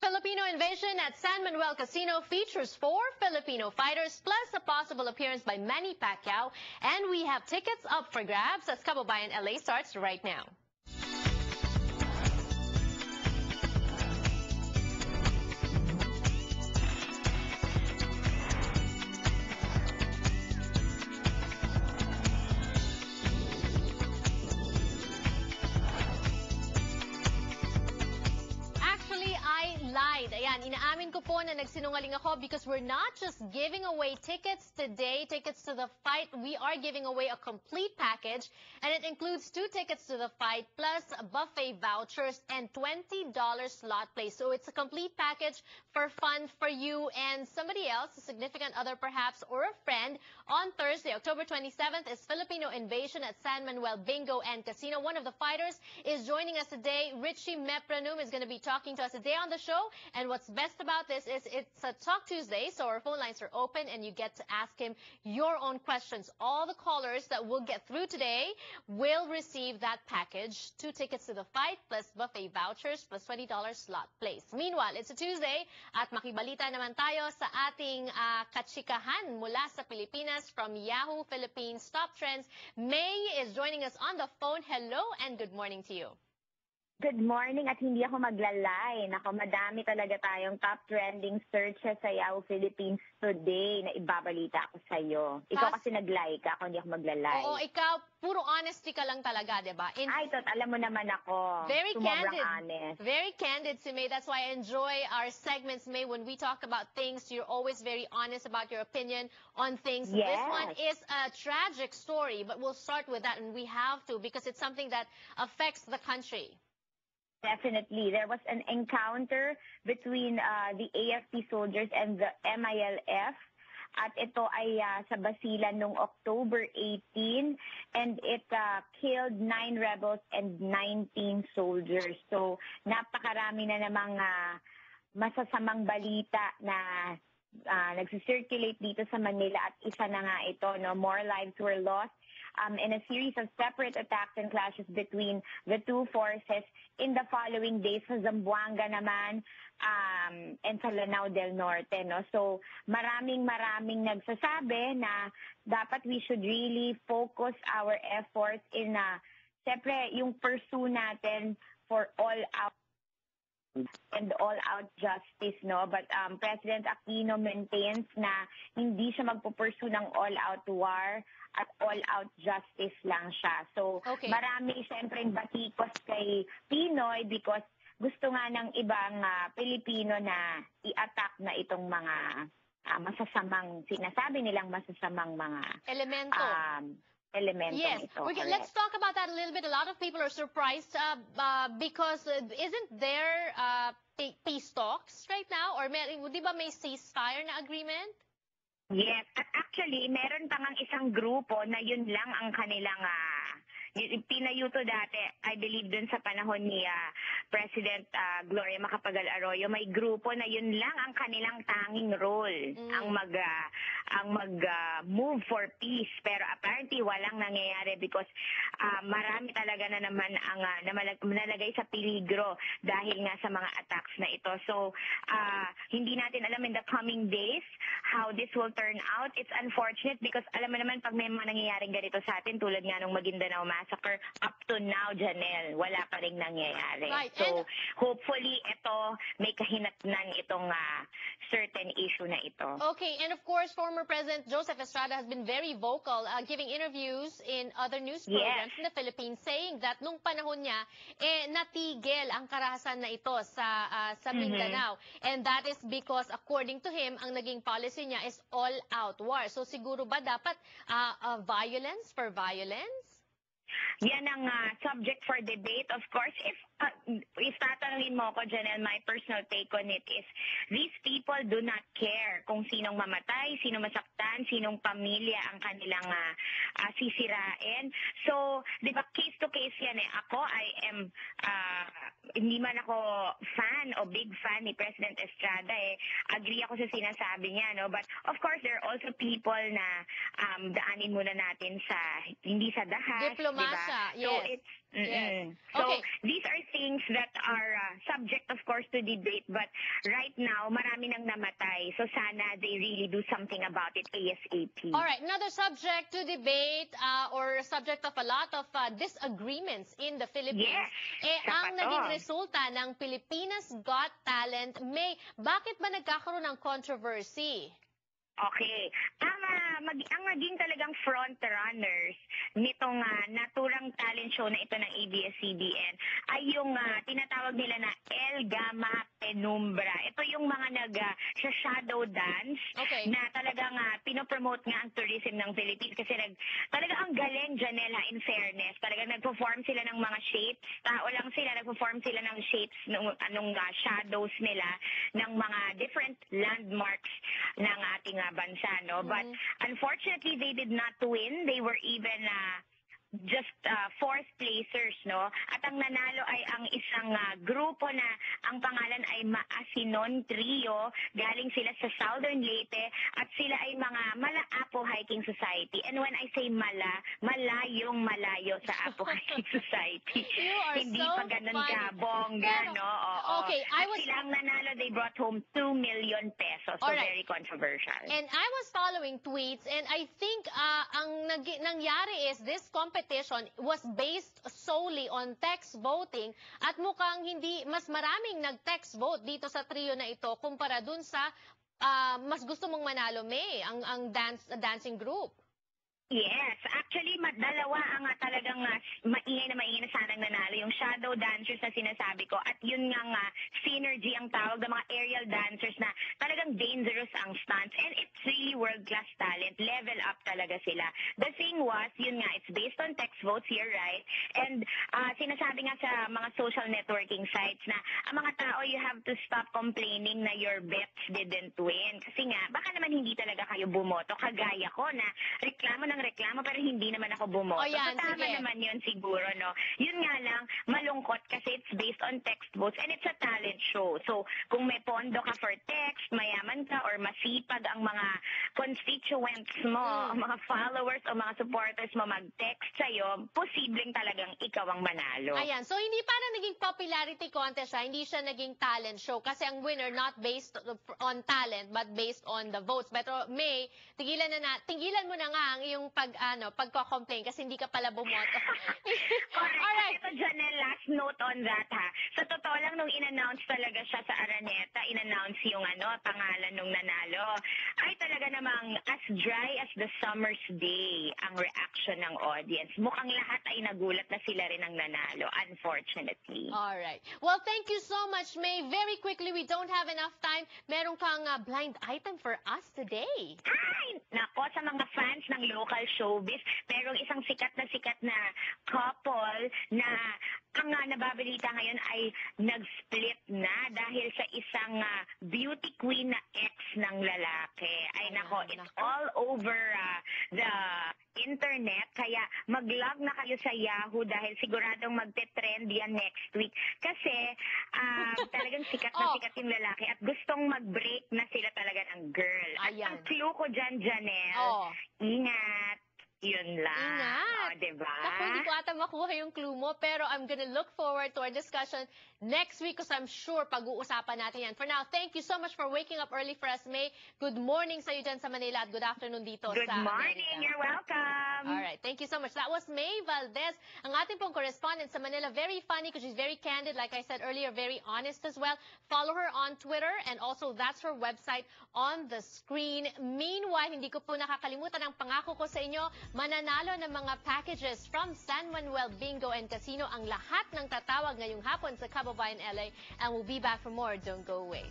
Filipino invasion at San Manuel Casino features 4 Filipino fighters plus a possible appearance by Manny Pacquiao. And we have tickets up for grabs as Kababayan LA starts right now. Ayan, inaamin ko po na nagsinungaling ako because we're not just giving away tickets today, tickets to the fight. We are giving away a complete package, and it includes 2 tickets to the fight plus buffet vouchers and $20 slot play. So it's a complete package for fun for you and somebody else, a significant other perhaps, or a friend. On Thursday, October 27th, is Filipino invasion at San Manuel Bingo and Casino. One of the fighters is joining us today. Richie Mepranum is going to be talking to us today on the show. And what's best about this is it's a Talk Tuesday, so our phone lines are open and you get to ask him your own questions. All the callers that will get through today will receive that package. 2 tickets to the fight plus buffet vouchers plus $20 slot plays. Meanwhile, it's a Tuesday at makibalita naman tayo sa ating kachikahan mula sa Pilipinas from Yahoo Philippines Top Trends. May is joining us on the phone. Hello and good morning to you. Good morning at hindi ako maglalay. Nako, madami talaga tayong top trending searches sa Yahoo Philippines today na ibabalita ako sa iyo. Ikaw kasi nag-like ako, hindi ako maglalay. Oo, ikaw, puro honesty ka lang talaga, di ba? Ay, alam mo naman ako. Very candid. Honest. Very candid si May. That's why I enjoy our segments, May. When we talk about things, you're always very honest about your opinion on things. Yes. This one is a tragic story, but we'll start with that, and we have to because it's something that affects the country. Definitely. There was an encounter between the AFP soldiers and the MILF. At ito ay sa Basilan noong October 18. And it killed 9 rebels and 19 soldiers. So napakarami na namang masasamang balita na nagsisirculate dito sa Manila. At isa na nga ito, no? More lives were lost in a series of separate attacks and clashes between the 2 forces in the following days sa Zamboanga naman and sa Lanao del Norte. No? So maraming nagsasabi na dapat we should really focus our efforts in siyempre yung pursue natin for all-out justice, no? But President Aquino maintains na hindi siya magpupursue ng all-out war at all-out justice lang siya. So, marami siyempre batikos kay Pinoy because gusto nga ng ibang Pilipino na i-attack na itong mga masasamang, sinasabi nilang masasamang mga elemento. Yes, ito. Let's talk about that a little bit. A lot of people are surprised because isn't there peace talks right now? Or di ba may ceasefire na agreement? Yes. At actually, meron pa ngang isang grupo na yun lang ang kanilang pinayuto dati, I believe dun sa panahon ni President Gloria Macapagal Arroyo, may grupo na yun lang ang kanilang tanging role, ang move for peace. Pero apparently walang nangyayari because marami talaga na naman ang nalagay sa peligro dahil nga sa mga attacks na ito. So hindi natin alam in the coming days how this will turn out. It's unfortunate because alam mo naman pag may mga nangyayaring ganito sa atin tulad nga nung Maguindanao massacre, up to now, Janelle, wala pa rin nangyayari. Right. So, hopefully, ito, may kahinatnan itong certain issue na ito. Okay, and of course, former President Joseph Estrada has been very vocal, giving interviews in other news programs in the Philippines, saying that nung panahon niya, natigil ang karahasan na ito sa Mindanao. And that is because, according to him, ang naging policy niya is all-out war. So, siguro ba dapat violence for violence? Yan ang subject for debate. Of course, if tatanungin mo ko, Janelle, my personal take on it is, these people do not care kung sinong mamatay, sinong masaktan, sinong pamilya ang kanilang sisirain. So, di ba, case to case yan eh. Ako, hindi man ako fan o big fan ni President Estrada eh. Agree ako sa sinasabi niya, no? But, of course, there are also people na daanin muna natin sa, hindi sa dahas, Diplomasya, diba? So, yes. Yes. So Okay. these are things that are subject, of course, to debate. But right now, marami nang namatay. So sana they really do something about it ASAP. All right, another subject to debate or subject of a lot of disagreements in the Philippines. Yes, Ang sapat naging to. resulta ng Pilipinas Got Talent, May, bakit ba nagkakaroon ng controversy? Okay. Ang naging talagang front runners nitong naturang talent show na ito ng ABS-CBN ay yung tinatawag nila na El Gama Penumbra. Ito yung mga sa shadow dance Okay. na talagang pinopromote nga ang tourism ng Philippines kasi talaga ang galing, Janela, in fairness. Talagang nagpo-form sila ng mga shapes. Tao lang sila, nagpo-form sila ng shapes nung shadows nila ng mga different landmarks ng ating bansa, no? But unfortunately, they did not win. They were even just fourth placers, no? At ang nanalo ay ang isang grupo na ang pangalan ay Maasinon Trio. Galing sila sa Southern Leyte at sila ay mga Mala-Apo Hiking Society. And when I say malayong malayo sa Apo Hiking Society. You are Hindi so pa ganun funny. ka, bongga, Pero, no? Oo. okay, At sila ang nanalo, they brought home 2 million pesos. So Alright. very controversial. And I was following tweets, and I think ang nangyari is this competition was based solely on text voting at mukhang mas maraming nag-text vote dito sa trio na ito kumpara dun sa mas gusto mong manalo, May, ang dancing group. Yes, actually dalawa ang talagang maingay na sanang nanalo, yung shadow dancers na sinasabi ko at yun nga synergy ang tawag ng mga aerial dancers na talagang dangerous ang stunts and it's really world-class talent, level up talaga sila. The thing was, yun nga, it's based on text votes here, right? And sinasabi nga sa mga social networking sites na ang mga tao, you have to stop complaining na your bets didn't win. Kasi nga, baka naman hindi talaga kayo bumoto, kagaya ko na reklamo pero hindi naman ako bumoto. O yan, so tama sige. naman yun siguro, no? Yun nga lang, malungkot kasi it's based on text votes and it's a talent show. So kung may pondo ka for text, mayaman ka or masipag ang mga constituents mo, ang mga followers o mga supporters mo mag-text sa'yo, posibleng talagang ikaw ang manalo. Ayan, so hindi parang naging popularity contest siya, hindi siya naging talent show kasi ang winner not based on talent but based on the votes. Pero May, tigilan mo na nga ang iyong pagko-complain kasi hindi ka pala bumoto. Correct. Alright. Ito, Janelle, last note on that, ha. Sa totoo lang, nung in-announce talaga siya sa Araneta, in-announce yung pangalan nung nanalo, ay talaga namang as dry as the summer's day ang reaction ng audience. Mukhang lahat ay nagulat na sila rin ang nanalo, unfortunately. Alright. Well, thank you so much, May. Very quickly, we don't have enough time. Meron kang blind item for us today. Ay! Nako, sa mga fans ng local showbiz, merong isang sikat na couple na ang nababalita ngayon ay nag-split na dahil sa isang beauty queen na ex ng lalaki. Ay nako, it's all over the internet. Kaya mag-log na kayo sa Yahoo dahil siguradong magte-trend yan next week. Kasi talagang sikat na sikat yung lalaki at gustong mag-break na sila talaga ng girl. At Ayan. ang clue ko dyan, Janelle, ingat. Yun lang. Ingat. Diba? Naku, hindi ko ata makuha yung clue mo, pero I'm gonna look forward to our discussion next week because I'm sure pag-uusapan natin yan. For now, thank you so much for waking up early for us, May. Good morning sa'yo dyan sa Manila at good afternoon dito Good sa morning. Amerika. You're welcome. Alright, thank you so much. That was May Valdez, ang ating pong correspondent sa Manila. Very funny because she's very candid, like I said earlier, very honest as well. Follow her on Twitter and also that's her website on the screen. Meanwhile, hindi ko po nakakalimutan ang pangako ko sa inyo, mananalo ng mga packages from San Manuel Bingo and Casino ang lahat ng tatawag ngayong hapon sa Cabo Bayan, LA. And we'll be back for more. Don't go away.